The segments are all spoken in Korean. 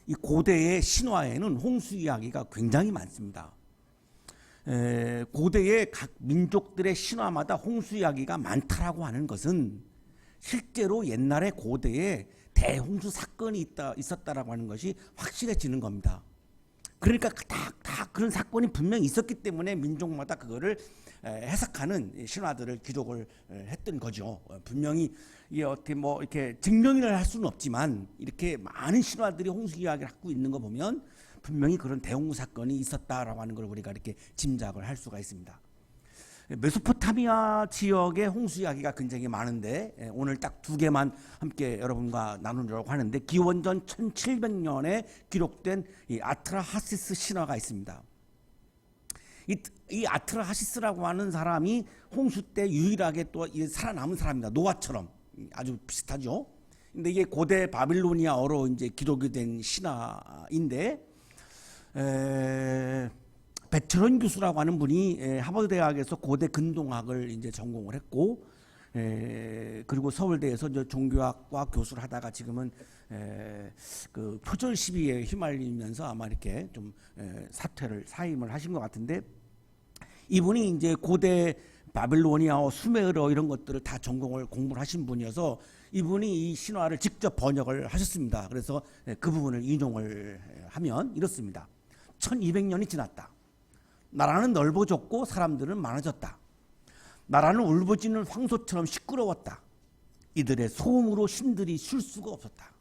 이 고대의 신화에는 홍수 이야기가 굉장히 많습니다. 고대의 각 민족들의 신화마다 홍수 이야기가 많다라고 하는 것은 실제로 옛날에 고대에 대홍수 사건이 있었다라고 하는 것이 확실해지는 겁니다. 그러니까 다 그런 사건이 분명히 있었기 때문에 민족마다 그거를 해석하는 신화들을 기록을 했던 거죠. 분명히 이게 어떻게 뭐 이렇게 증명을 할 수는 없지만 이렇게 많은 신화들이 홍수 이야기를 갖고 있는 거 보면 분명히 그런 대홍수 사건이 있었다라고 하는 걸 우리가 이렇게 짐작을 할 수가 있습니다. 메소포타미아 지역의 홍수 이야기가 굉장히 많은데 오늘 딱 두 개만 함께 여러분과 나누려고 하는데 기원전 1700년에 기록된 이 아트라하시스 신화가 있습니다. 이 아트라하시스라고 하는 사람이 홍수 때 유일하게 또 살아남은 사람입니다. 노아처럼 아주 비슷하죠. 근데 이게 고대 바빌로니아어로 이제 기록이 된 신화인데 배철원 교수라고 하는 분이 하버드 대학에서 고대 근동학을 이제 전공을 했고, 그리고 서울대에서 이제 종교학과 교수를 하다가 지금은 그 표절 시비에 휘말리면서 아마 이렇게 좀 사임을 하신 것 같은데, 이분이 이제 고대 바빌로니아어, 수메르어 이런 것들을 다 전공을 공부를 하신 분이어서 이분이 이 신화를 직접 번역을 하셨습니다. 그래서 그 부분을 인용을 하면 이렇습니다. 1200년이 지났다. 나라는 넓어졌고 사람들은 많아졌다. 나라는 울부짖는 황소처럼 시끄러웠다. 이들의 소음으로 신들이 쉴 수가 없었다.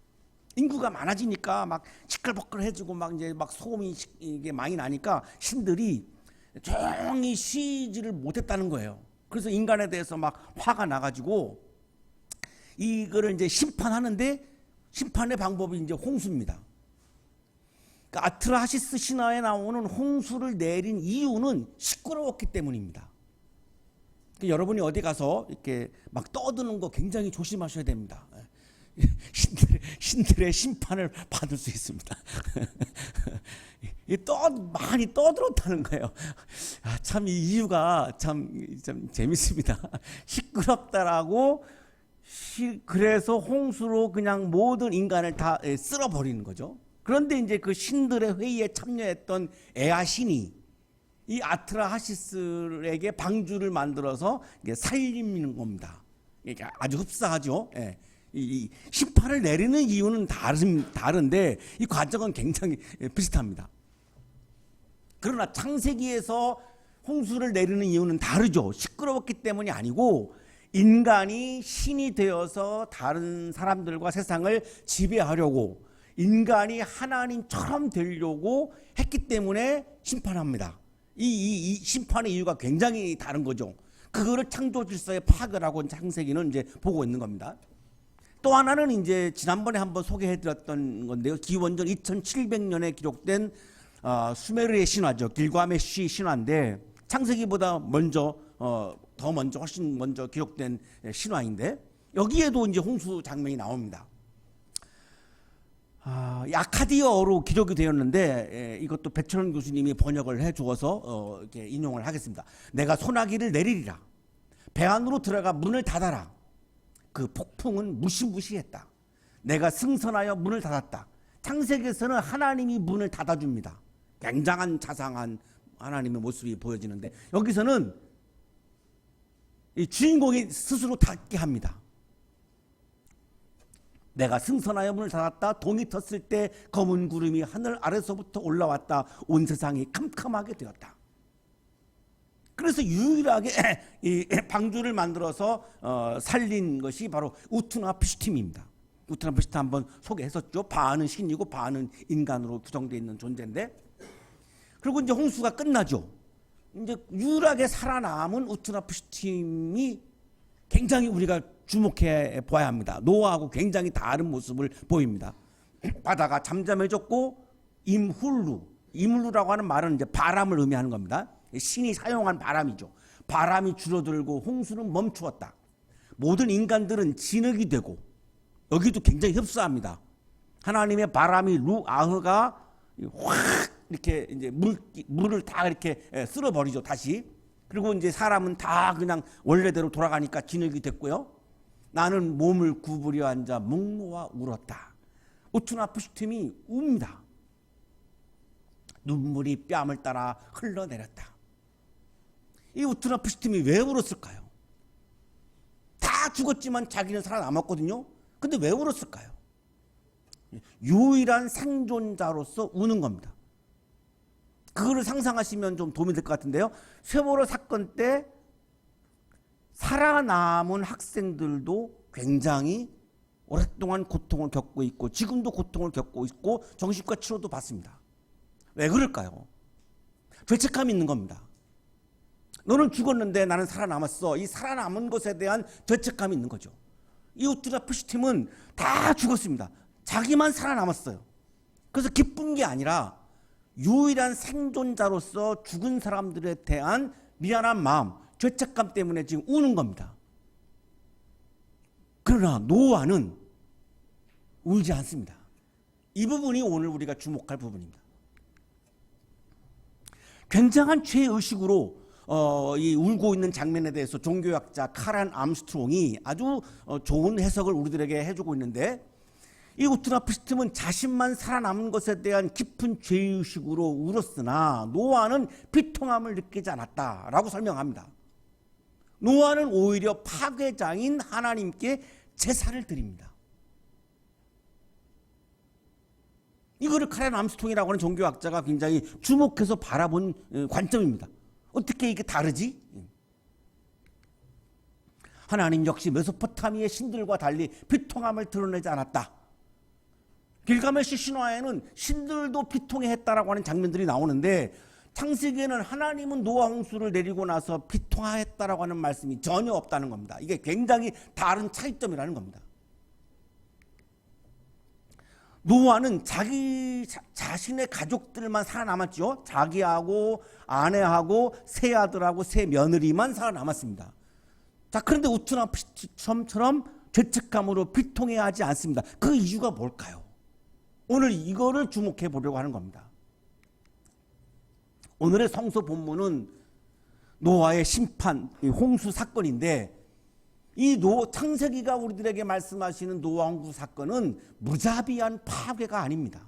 인구가 많아지니까 막 시끌벅글해지고 막 이제 막 소음이 이게 많이 나니까 신들이 조용히 쉬지를 못했다는 거예요. 그래서 인간에 대해서 막 화가 나가지고 이거를 이제 심판하는데 심판의 방법이 이제 홍수입니다. 그러니까 아트라하시스 신화에 나오는 홍수를 내린 이유는 시끄러웠기 때문입니다. 그러니까 여러분이 어디 가서 이렇게 막 떠드는 거 굉장히 조심하셔야 됩니다. 신들의 심판을 받을 수 있습니다. 많이 떠들었다는 거예요. 참 이 이유가 참 재밌습니다. 시끄럽다라고 그래서 홍수로 그냥 모든 인간을 다 쓸어버리는 거죠. 그런데 이제 그 신들의 회의에 참여했던 에아 신이 이 아트라하시스에게 방주를 만들어서 살리는 겁니다. 이게 아주 흡사하죠. 예. 이 심판을 내리는 이유는 다른데 이 과정은 굉장히 비슷합니다. 그러나 창세기에서 홍수를 내리는 이유는 다르죠. 시끄러웠기 때문이 아니고 인간이 신이 되어서 다른 사람들과 세상을 지배하려고 인간이 하나님처럼 되려고 했기 때문에 심판합니다. 이 심판의 이유가 굉장히 다른 거죠. 그거를 창조 질서의 파괴라고 창세기는 이제 보고 있는 겁니다. 또 하나는 이제 지난번에 한번 소개해드렸던 건데요. 기원전 2700년에 기록된 수메르의 신화죠. 길가메시 신화인데 창세기보다 훨씬 먼저 기록된 신화인데 여기에도 이제 홍수 장면이 나옵니다. 아카디어로 기록이 되었는데 이것도 백철원 교수님이 번역을 해주어서 이렇게 인용을 하겠습니다. 내가 소나기를 내리리라. 배 안으로 들어가 문을 닫아라. 그 폭풍은 무시무시했다. 내가 승선하여 문을 닫았다. 창세기에서는 하나님이 문을 닫아줍니다. 굉장한 자상한 하나님의 모습이 보여지는데 여기서는 이 주인공이 스스로 닫게 합니다. 내가 승선하여 문을 닫았다. 동이 텄을 때 검은 구름이 하늘 아래서부터 올라왔다. 온 세상이 캄캄하게 되었다. 그래서 유일하게 이 방주를 만들어서 살린 것이 바로 우투나피슈팀입니다. 우투나피슈팀 한번 소개했었죠. 반은 신이고 반은 인간으로 구성되어 있는 존재인데 그리고 이제 홍수가 끝나죠. 이제 유일하게 살아남은 우투나피슈팀이 굉장히 우리가 주목해 봐야 합니다. 노아하고 굉장히 다른 모습을 보입니다. 바다가 잠잠해졌고 임훌루라고 하는 말은 이제 바람을 의미하는 겁니다. 신이 사용한 바람이죠. 바람이 줄어들고 홍수는 멈추었다. 모든 인간들은 진흙이 되고 여기도 굉장히 흡사합니다. 하나님의 바람이 루아흐가 확 이렇게 이제 물을 다 이렇게 쓸어버리죠. 다시. 그리고 이제 사람은 다 그냥 원래대로 돌아가니까 진흙이 됐고요. 나는 몸을 구부려 앉아 목 놓아 울었다. 우트나푸시팀이 웁니다. 눈물이 뺨을 따라 흘러내렸다. 이 우트나푸시팀이 왜 울었을까요? 다 죽었지만 자기는 살아남았거든요. 근데 왜 울었을까요? 유일한 생존자로서 우는 겁니다. 그거를 상상하시면 좀 도움이 될 것 같은데요. 세월호 사건 때 살아남은 학생들도 굉장히 오랫동안 고통을 겪고 있고 지금도 고통을 겪고 있고 정신과 치료도 받습니다. 왜 그럴까요? 죄책감이 있는 겁니다. 너는 죽었는데 나는 살아남았어. 이 살아남은 것에 대한 죄책감이 있는 거죠. 이 우트나푸시팀은 다 죽었습니다. 자기만 살아남았어요. 그래서 기쁜 게 아니라 유일한 생존자로서 죽은 사람들에 대한 미안한 마음, 죄책감 때문에 지금 우는 겁니다. 그러나 노아는 울지 않습니다. 이 부분이 오늘 우리가 주목할 부분입니다. 굉장한 죄의식으로 이 울고 있는 장면에 대해서 종교학자 카란 암스트롱이 아주 좋은 해석을 우리들에게 해주고 있는데, 이 우트나푸시팀은 자신만 살아남은 것에 대한 깊은 죄의식으로 울었으나 노아는 비통함을 느끼지 않았다라고 설명합니다. 노아는 오히려 파괴자인 하나님께 제사를 드립니다. 이거를 카렌 암스트롱이라고 하는 종교학자가 굉장히 주목해서 바라본 관점입니다. 어떻게 이게 다르지? 하나님 역시 메소포타미아의 신들과 달리 비통함을 드러내지 않았다. 길가메시 신화에는 신들도 비통해했다라고 하는 장면들이 나오는데, 창세기에는 하나님은 노아 홍수를 내리고 나서 비통하였다라고 하는 말씀이 전혀 없다는 겁니다. 이게 굉장히 다른 차이점이라는 겁니다. 노아는 자신의 가족들만 살아남았죠. 자기하고 아내하고 세 아들하고 세 며느리만 살아남았습니다. 자, 그런데 우트나푸시팀처럼 죄책감으로 비통해야 하지 않습니다. 그 이유가 뭘까요? 오늘 이거를 주목해 보려고 하는 겁니다. 오늘의 성서 본문은 노아의 심판, 홍수 사건인데, 이 창세기가 우리들에게 말씀하시는 노아 홍수 사건은 무자비한 파괴가 아닙니다.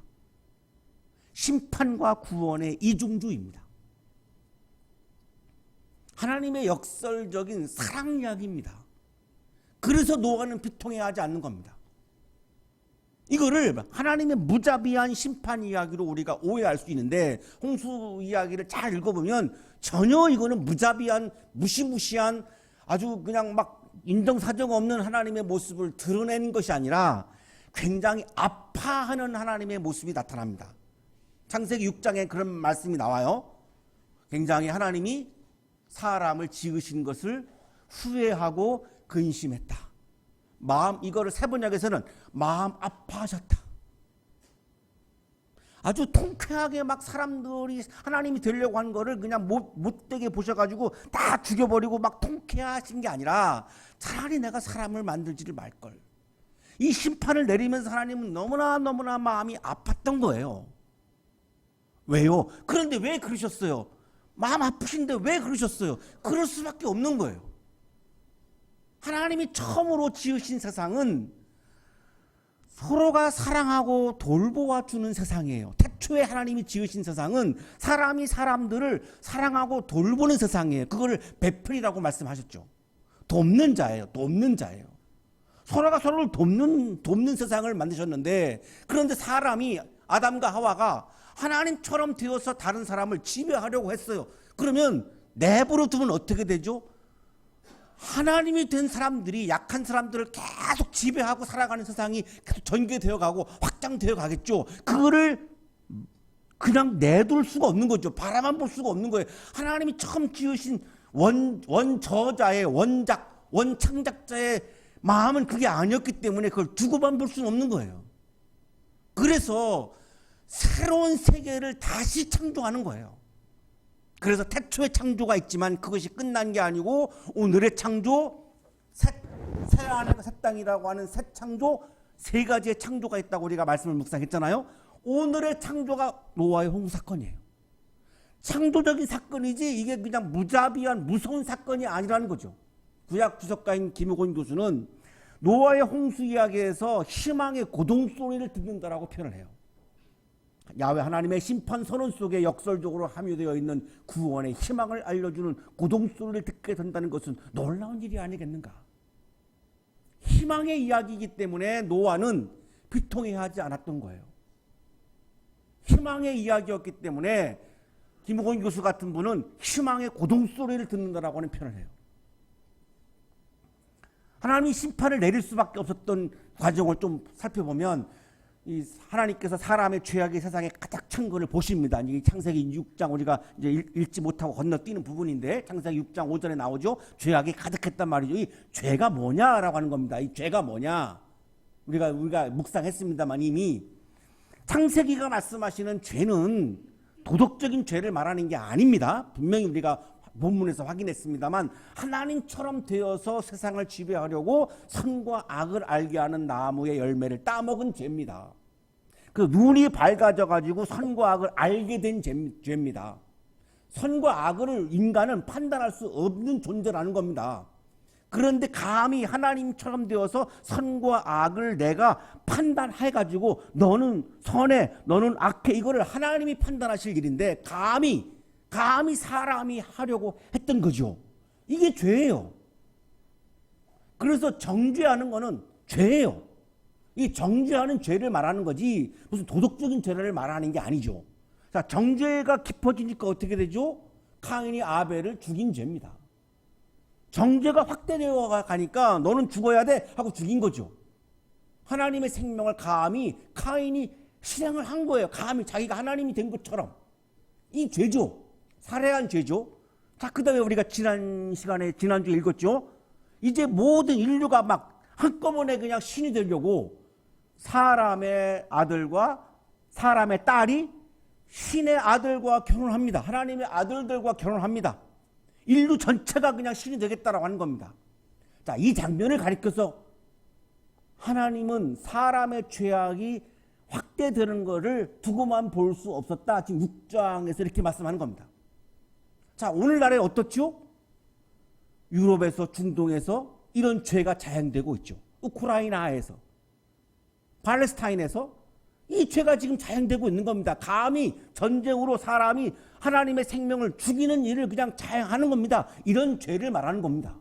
심판과 구원의 이중주의입니다. 하나님의 역설적인 사랑 이야기입니다. 그래서 노아는 비통해야 하지 않는 겁니다. 이거를 하나님의 무자비한 심판 이야기로 우리가 오해할 수 있는데, 홍수 이야기를 잘 읽어보면 전혀 이거는 무자비한 무시무시한 아주 그냥 막 인정사정 없는 하나님의 모습을 드러내는 것이 아니라 굉장히 아파하는 하나님의 모습이 나타납니다. 창세기 6장에 그런 말씀이 나와요. 굉장히 하나님이 사람을 지으신 것을 후회하고 근심했다. 이거를 세번역에서는 마음 아파하셨다. 아주 통쾌하게 막 사람들이 하나님이 되려고 한 거를 그냥 못되게 보셔가지고 다 죽여버리고 막 통쾌하신 게 아니라 차라리 내가 사람을 만들지를 말걸. 이 심판을 내리면서 하나님은 너무나 마음이 아팠던 거예요. 왜요? 그런데 왜 그러셨어요? 마음 아프신데 왜 그러셨어요? 그럴 수밖에 없는 거예요. 하나님이 처음으로 지으신 세상은 서로가 사랑하고 돌보아 주는 세상이에요. 태초에 하나님이 지으신 세상은 사람이 사람들을 사랑하고 돌보는 세상이에요. 그걸 베풀이라고 말씀하셨죠. 돕는 자예요. 서로가 서로를 돕는 세상을 만드셨는데, 그런데 사람이 아담과 하와가 하나님처럼 되어서 다른 사람을 지배하려고 했어요. 그러면 내버려 두면 어떻게 되죠? 하나님이 된 사람들이 약한 사람들을 계속 지배하고 살아가는 세상이 계속 전개되어 가고 확장되어 가겠죠. 그거를 그냥 내둘 수가 없는 거죠. 바라만 볼 수가 없는 거예요. 하나님이 처음 지으신 원저자의 원창작자의 마음은 그게 아니었기 때문에 그걸 두고만 볼 수는 없는 거예요. 그래서 새로운 세계를 다시 창조하는 거예요. 그래서 태초의 창조가 있지만 그것이 끝난 게 아니고 오늘의 창조, 새 하늘과 새 땅이라고 하는 새 창조, 세 가지의 창조가 있다고 우리가 말씀을 묵상했잖아요. 오늘의 창조가 노아의 홍수 사건이에요. 창조적인 사건이지 이게 그냥 무자비한 무서운 사건이 아니라는 거죠. 구약 주석가인 김옥원 교수는 노아의 홍수 이야기에서 희망의 고동 소리를 듣는다라고 표현을 해요. 야훼 하나님의 심판 선언 속에 역설적으로 함유되어 있는 구원의 희망을 알려주는 고동 소리를 듣게 된다는 것은 놀라운 일이 아니겠는가? 희망의 이야기이기 때문에 노아는 비통해하지 않았던 거예요. 희망의 이야기였기 때문에 김우건 교수 같은 분은 희망의 고동 소리를 듣는다라고 하는 표현을 해요. 하나님이 심판을 내릴 수밖에 없었던 과정을 좀 살펴보면 이 하나님께서 사람의 죄악이 세상에 가득 찬 것을 보십니다. 이 창세기 6장 우리가 이제 읽지 못하고 건너뛰는 부분인데 창세기 6장 5절에 나오죠. 죄악이 가득했단 말이죠. 이 죄가 뭐냐라고 하는 겁니다. 이 죄가 뭐냐? 우리가 묵상했습니다만 이미 창세기가 말씀하시는 죄는 도덕적인 죄를 말하는 게 아닙니다. 분명히 우리가 본문에서 확인했습니다만 하나님처럼 되어서 세상을 지배하려고 선과 악을 알게 하는 나무의 열매를 따먹은 죄입니다. 그 눈이 밝아져 가지고 선과 악을 알게 된 죄입니다. 선과 악을 인간은 판단할 수 없는 존재라는 겁니다. 그런데 감히 하나님처럼 되어서 선과 악을 내가 판단해 가지고 너는 선해 너는 악해 이거를 하나님이 판단하실 일인데 감히 사람이 하려고 했던 거죠. 이게 죄예요. 그래서 정죄하는 거는 죄예요. 이 정죄하는 죄를 말하는 거지 무슨 도덕적인 죄를 말하는 게 아니죠. 자, 정죄가 깊어지니까 어떻게 되죠? 카인이 아벨을 죽인 죄입니다. 정죄가 확대되어 가니까 너는 죽어야 돼 하고 죽인 거죠. 하나님의 생명을 감히 카인이 실행을 한 거예요. 감히 자기가 하나님이 된 것처럼. 이 죄죠. 살해한 죄죠. 자, 그 다음에 우리가 지난주에 읽었죠. 이제 모든 인류가 막 한꺼번에 그냥 신이 되려고 사람의 아들과 사람의 딸이 신의 아들과 결혼합니다. 하나님의 아들들과 결혼합니다. 인류 전체가 그냥 신이 되겠다라고 하는 겁니다. 자, 이 장면을 가리켜서 하나님은 사람의 죄악이 확대되는 것을 두고만 볼 수 없었다. 지금 6장에서 이렇게 말씀하는 겁니다. 자, 오늘날에 어떻죠? 유럽에서 중동에서 이런 죄가 자행되고 있죠. 우크라이나에서 팔레스타인에서 이 죄가 지금 자행되고 있는 겁니다. 감히 전쟁으로 사람이 하나님의 생명을 죽이는 일을 그냥 자행하는 겁니다. 이런 죄를 말하는 겁니다.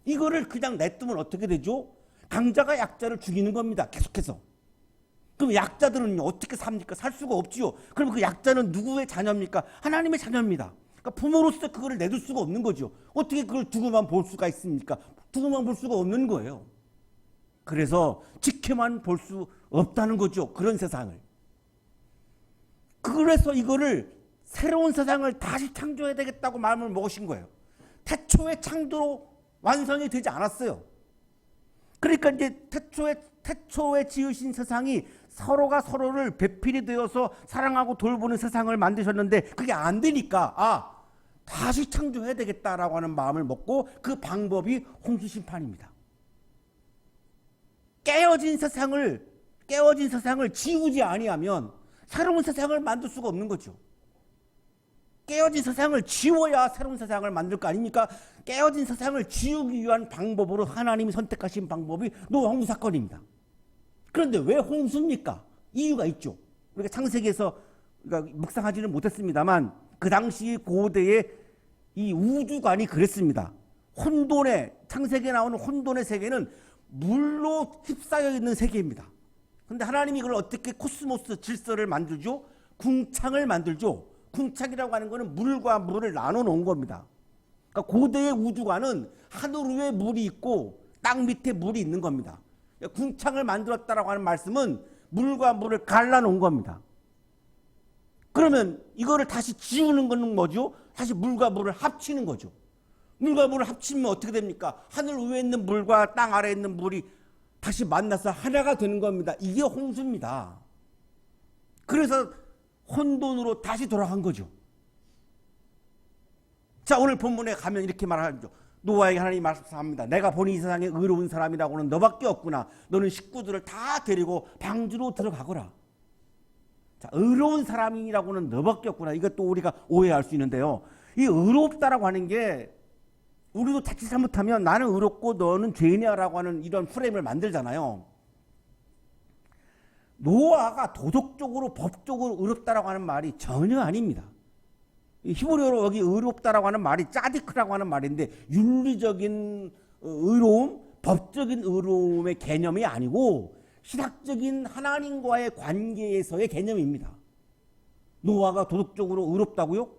이거를 그냥 냅두면 어떻게 되죠? 강자가 약자를 죽이는 겁니다. 계속해서. 그럼 약자들은 어떻게 삽니까? 살 수가 없지요. 그럼 그 약자는 누구의 자녀입니까? 하나님의 자녀입니다. 그러니까 부모로서 그거를 내둘 수가 없는 거죠. 어떻게 그걸 두고만 볼 수가 있습니까? 두고만 볼 수가 없는 거예요. 그래서 지켜만 볼 수 없다는 거죠. 그런 세상을. 그래서 이거를 새로운 세상을 다시 창조해야 되겠다고 마음을 먹으신 거예요. 태초의 창조로 완성이 되지 않았어요. 그러니까 이제 태초에 지으신 세상이 서로가 서로를 배필이 되어서 사랑하고 돌보는 세상을 만드셨는데 그게 안 되니까 다시 창조해야 되겠다라고 하는 마음을 먹고 그 방법이 홍수 심판입니다. 깨어진 세상을 지우지 아니하면 새로운 세상을 만들 수가 없는 거죠. 깨어진 세상을 지워야 새로운 세상을 만들 거 아닙니까? 깨어진 세상을 지우기 위한 방법으로 하나님이 선택하신 방법이 노아 홍수 사건입니다. 그런데 왜 홍수입니까? 이유가 있죠. 우리가 창세기에서 묵상하지는 못했습니다만 그 당시 고대의 이 우주관이 그랬습니다. 창세기에 나오는 혼돈의 세계는 물로 휩싸여 있는 세계입니다. 그런데 하나님이 이걸 어떻게 코스모스 질서를 만들죠? 궁창을 만들죠. 궁창이라고 하는 것은 물과 물을 나눠 놓은 겁니다. 그러니까 고대의 우주관은 하늘 위에 물이 있고 땅 밑에 물이 있는 겁니다. 궁창을 만들었다라고 하는 말씀은 물과 물을 갈라놓은 겁니다. 그러면 이거를 다시 지우는 것은 뭐죠? 다시 물과 물을 합치는 거죠. 물과 물을 합치면 어떻게 됩니까? 하늘 위에 있는 물과 땅 아래에 있는 물이 다시 만나서 하나가 되는 겁니다. 이게 홍수입니다. 그래서 혼돈으로 다시 돌아간 거죠. 자, 오늘 본문에 가면 이렇게 말하죠. 노아에게 하나님이 말씀합니다. 내가 보니 이 세상에 의로운 사람이라고는 너밖에 없구나. 너는 식구들을 다 데리고 방주로 들어가거라. 자, 의로운 사람이라고는 너밖에 없구나. 이것도 우리가 오해할 수 있는데요. 이 의롭다라고 하는 게 우리도 자칫 잘못하면 나는 의롭고 너는 죄인이야라고 하는 이런 프레임을 만들잖아요. 노아가 도덕적으로 법적으로 의롭다라고 하는 말이 전혀 아닙니다. 히브리어로 여기 의롭다라고 하는 말이 짜디크라고 하는 말인데 윤리적인 의로움, 법적인 의로움의 개념이 아니고 신학적인 하나님과의 관계에서의 개념입니다. 노아가 도덕적으로 의롭다고요?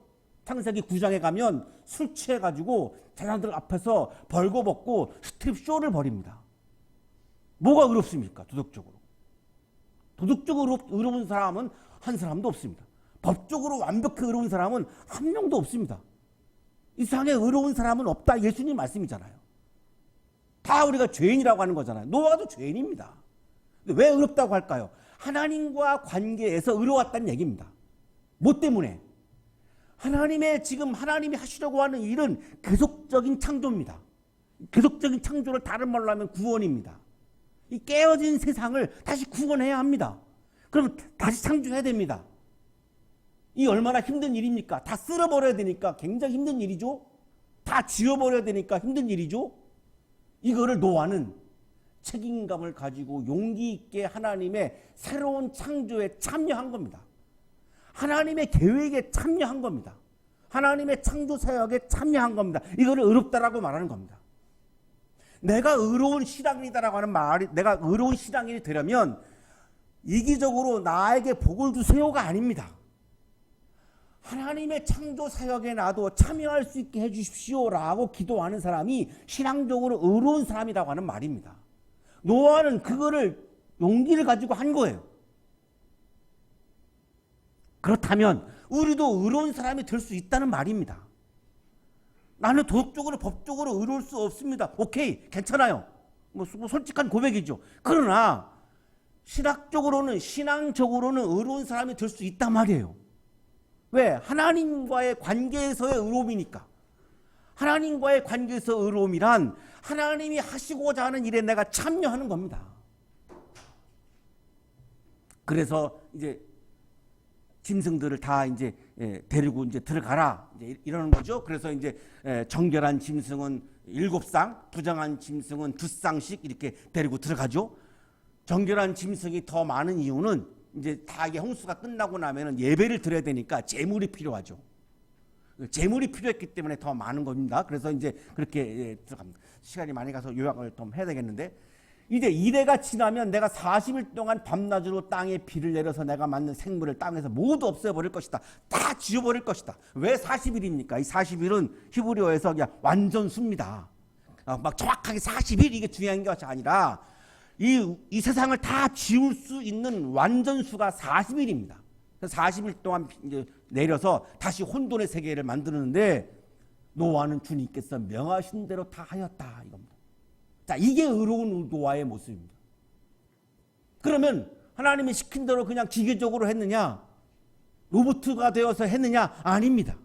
창세기 9장에 가면 술 취해가지고 제사장들 앞에서 벌거벗고 스트립 쇼를 벌입니다. 뭐가 의롭습니까? 도덕적으로. 도덕적으로 의로운 사람은 한 사람도 없습니다. 법적으로 완벽히 의로운 사람은 한 명도 없습니다. 이 세상에 의로운 사람은 없다. 예수님 말씀이잖아요. 다 우리가 죄인이라고 하는 거잖아요. 노아도 죄인입니다. 근데 왜 의롭다고 할까요? 하나님과 관계에서 의로웠다는 얘기입니다. 뭐 때문에? 하나님이 하시려고 하는 일은 계속적인 창조입니다. 계속적인 창조를 다른 말로 하면 구원입니다. 이 깨어진 세상을 다시 구원해야 합니다. 그럼 다시 창조해야 됩니다. 이 얼마나 힘든 일입니까? 다 쓸어버려야 되니까 굉장히 힘든 일이죠. 다 지워버려야 되니까 힘든 일이죠. 이거를 노아는 책임감을 가지고 용기 있게 하나님의 새로운 창조에 참여한 겁니다. 하나님의 계획에 참여한 겁니다. 하나님의 창조 사역에 참여한 겁니다. 이거를 의롭다라고 말하는 겁니다. 내가 의로운 신앙인이다라고 하는 말이, 내가 의로운 신앙인이 되려면 이기적으로 나에게 복을 주세요가 아닙니다. 하나님의 창조 사역에 나도 참여할 수 있게 해주십시오라고 기도하는 사람이 신앙적으로 의로운 사람이라고 하는 말입니다. 노아는 그거를 용기를 가지고 한 거예요. 그렇다면 우리도 의로운 사람이 될 수 있다는 말입니다. 나는 도덕적으로 법적으로 의로울 수 없습니다. 오케이, 괜찮아요. 뭐 솔직한 고백이죠. 그러나 신학적으로는 신앙적으로는 의로운 사람이 될 수 있단 말이에요. 왜? 하나님과의 관계에서의 의로움이니까. 하나님과의 관계에서 의로움이란 하나님이 하시고자 하는 일에 내가 참여하는 겁니다. 그래서 이제 짐승들을 다 이제 데리고 이제 들어가라 이제 이러는 거죠. 그래서 이제 정결한 짐승은 7쌍, 부정한 짐승은 2쌍씩 이렇게 데리고 들어가죠. 정결한 짐승이 더 많은 이유는 이제 다 이게 홍수가 끝나고 나면은 예배를 드려야 되니까 제물이 필요하죠. 제물이 필요했기 때문에 더 많은 겁니다. 그래서 이제 그렇게 들어갑니다. 시간이 많이 가서 요약을 좀 해야 되겠는데, 이제 이래가 지나면 내가 40일 동안 밤낮으로 땅에 비를 내려서 내가 만든 생물을 땅에서 모두 없애버릴 것이다. 다 지워버릴 것이다. 왜 40일입니까? 이 40일은 히브리어에서 그냥 완전수입니다. 막 정확하게 40일 이게 중요한 것이 아니라 이 세상을 다 지울 수 있는 완전수가 40일입니다. 40일 동안 이제 내려서 다시 혼돈의 세계를 만드는데 노아는 주님께서 명하신 대로 다 하였다 이겁니다. 자, 이게 의로운 노아의 모습입니다. 그러면 하나님이 시킨 대로 그냥 기계적으로 했느냐? 로봇가 되어서 했느냐? 아닙니다.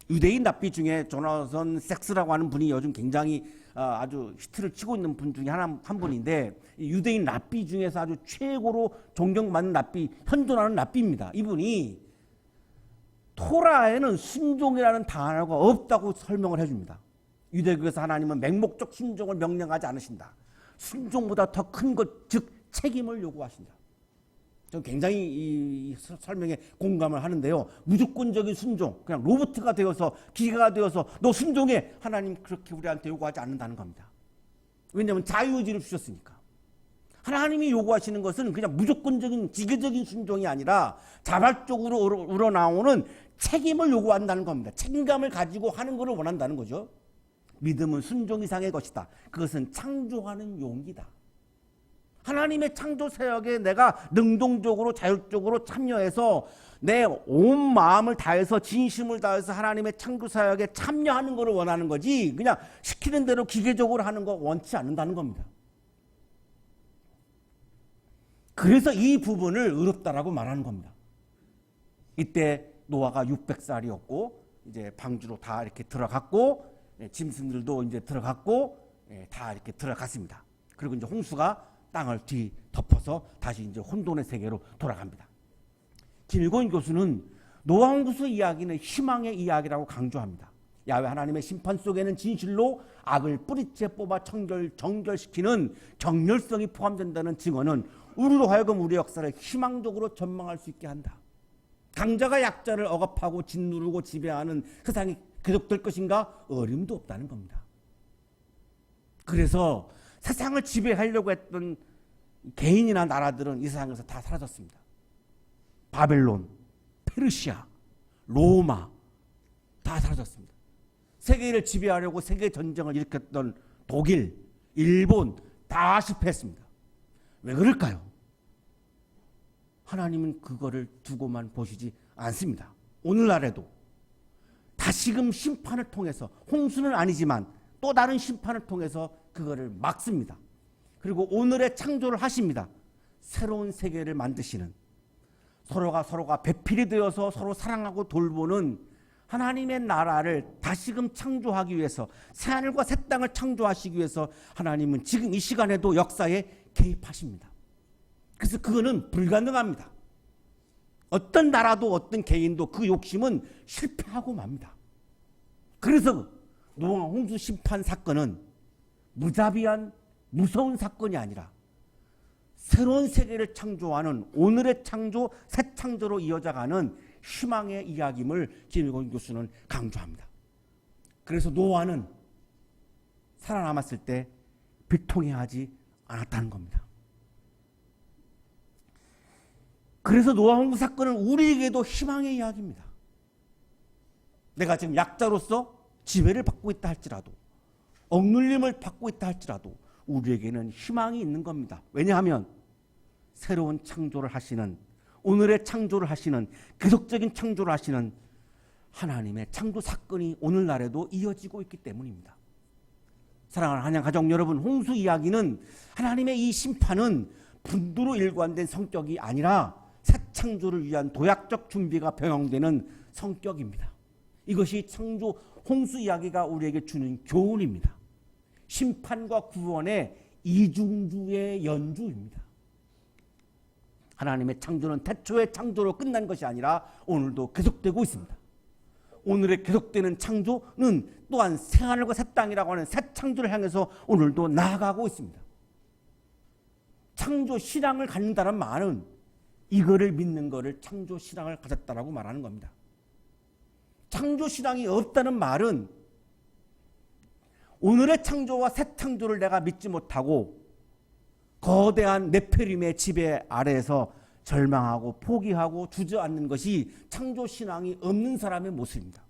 유대인 랍비 중에 조나선 섹스라고 하는 분이 요즘 굉장히 아주 히트를 치고 있는 분 중에 한 분인데, 유대인 랍비 중에서 아주 최고로 존경받는 랍비, 현존하는 랍비입니다. 이분이 토라에는 순종이라는 단어가 없다고 설명을 해줍니다. 유대교에서 하나님은 맹목적 순종을 명령하지 않으신다. 순종보다 더 큰 것, 즉 책임을 요구하신다. 저는 굉장히 이 설명에 공감을 하는데요. 무조건적인 순종, 그냥 로봇가 되어서 기계가 되어서 너 순종해, 하나님 그렇게 우리한테 요구하지 않는다는 겁니다. 왜냐하면 자유의지를 주셨으니까. 하나님이 요구하시는 것은 그냥 무조건적인 기계적인 순종이 아니라 자발적으로 우러나오는 책임을 요구한다는 겁니다. 책임감을 가지고 하는 것을 원한다는 거죠. 믿음은 순종 이상의 것이다. 그것은 창조하는 용기다. 하나님의 창조 사역에 내가 능동적으로 자율적으로 참여해서 내 온 마음을 다해서 진심을 다해서 하나님의 창조 사역에 참여하는 것을 원하는 거지, 그냥 시키는 대로 기계적으로 하는 거 원치 않는다는 겁니다. 그래서 이 부분을 의롭다라고 말하는 겁니다. 이때 노아가 600살이었고 이제 방주로 다 이렇게 들어갔고, 짐승들도 이제 들어갔고, 다 이렇게 들어갔습니다. 그리고 이제 홍수가 땅을 뒤덮어서 다시 이제 혼돈의 세계로 돌아갑니다. 김일권 교수는 노아홍수 이야기는 희망의 이야기라고 강조합니다. 야훼 하나님의 심판 속에는 진실로 악을 뿌리째 뽑아 정결시키는 정렬성이 포함된다는 증언은 우리로 하여금 우리의 역사를 희망적으로 전망할 수 있게 한다. 강자가 약자를 억압하고 짓누르고 지배하는 세상이 계속될 것인가? 어림도 없다는 겁니다. 그래서 세상을 지배하려고 했던 개인이나 나라들은 이 세상에서 다 사라졌습니다. 바벨론, 페르시아, 로마 다 사라졌습니다. 세계를 지배하려고 세계 전쟁을 일으켰던 독일, 일본 다 실패했습니다. 왜 그럴까요? 하나님은 그거를 두고만 보시지 않습니다. 오늘날에도 다시금 심판을 통해서, 홍수는 아니지만 또 다른 심판을 통해서 그거를 막습니다. 그리고 오늘의 창조를 하십니다. 새로운 세계를 만드시는, 서로가 배필이 되어서 서로 사랑하고 돌보는 하나님의 나라를 다시금 창조하기 위해서, 새하늘과 새 땅을 창조하시기 위해서 하나님은 지금 이 시간에도 역사에 개입하십니다. 그래서 그거는 불가능합니다. 어떤 나라도 어떤 개인도 그 욕심은 실패하고 맙니다. 그래서 노아 홍수 심판 사건은 무자비한 무서운 사건이 아니라 새로운 세계를 창조하는 오늘의 창조, 새 창조로 이어져가는 희망의 이야기임을 김일권 교수는 강조합니다. 그래서 노아는 살아남았을 때 비통해하지 않았다는 겁니다. 그래서 노아 홍수 사건은 우리에게도 희망의 이야기입니다. 내가 지금 약자로서 지배를 받고 있다 할지라도, 억눌림을 받고 있다 할지라도 우리에게는 희망이 있는 겁니다. 왜냐하면 새로운 창조를 하시는, 오늘의 창조를 하시는, 계속적인 창조를 하시는 하나님의 창조 사건이 오늘날에도 이어지고 있기 때문입니다. 사랑하는 한양 가족 여러분, 홍수 이야기는, 하나님의 이 심판은 분도로 일관된 성격이 아니라 새 창조를 위한 도약적 준비가 병행되는 성격입니다. 이것이 창조 홍수 이야기가 우리에게 주는 교훈입니다. 심판과 구원의 이중주의 연주입니다. 하나님의 창조는 태초의 창조로 끝난 것이 아니라 오늘도 계속되고 있습니다. 오늘의 계속되는 창조는 또한 새하늘과 새 땅이라고 하는 새 창조를 향해서 오늘도 나아가고 있습니다. 창조 신앙을 갖는다는 말은 이거를 믿는 거를 창조 신앙을 가졌다라고 말하는 겁니다. 창조 신앙이 없다는 말은 오늘의 창조와 새 창조를 내가 믿지 못하고 거대한 네페림의 지배 아래에서 절망하고 포기하고 주저앉는 것이 창조 신앙이 없는 사람의 모습입니다.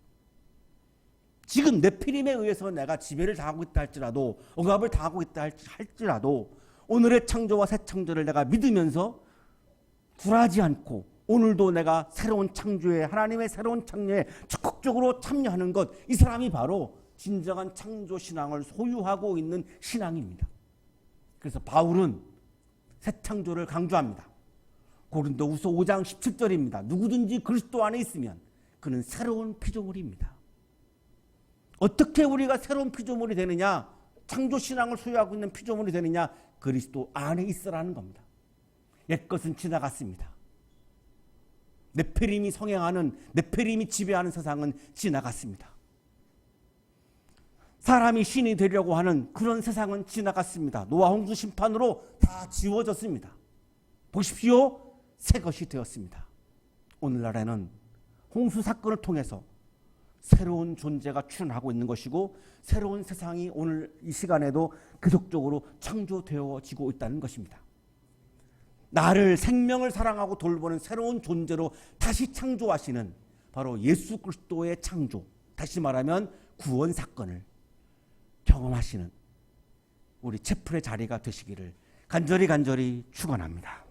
지금 네피림에 의해서 내가 지배를 당하고 있다 할지라도, 억압을 당하고 있다 할지라도 오늘의 창조와 새 창조를 내가 믿으면서 굴하지 않고 오늘도 내가 새로운 창조에, 하나님의 새로운 창조에 적극적으로 참여하는 것, 이 사람이 바로 진정한 창조 신앙을 소유하고 있는 신앙입니다. 그래서 바울은 새 창조를 강조합니다. 고린도후서 5장 17절입니다. 누구든지 그리스도 안에 있으면 그는 새로운 피조물입니다. 어떻게 우리가 새로운 피조물이 되느냐? 창조 신앙을 소유하고 있는 피조물이 되느냐? 그리스도 안에 있으라는 겁니다. 옛것은 지나갔습니다. 네페림이 성행하는, 네페림이 지배하는 세상은 지나갔습니다. 사람이 신이 되려고 하는 그런 세상은 지나갔습니다. 노아 홍수 심판으로 다 지워졌습니다. 보십시오. 새 것이 되었습니다. 오늘날에는 홍수 사건을 통해서 새로운 존재가 출현하고 있는 것이고, 새로운 세상이 오늘 이 시간에도 계속적으로 창조되어지고 있다는 것입니다. 나를, 생명을 사랑하고 돌보는 새로운 존재로 다시 창조하시는 바로 예수 그리스도의 창조, 다시 말하면 구원 사건을 경험하시는 우리 채플의 자리가 되시기를 간절히 축원합니다.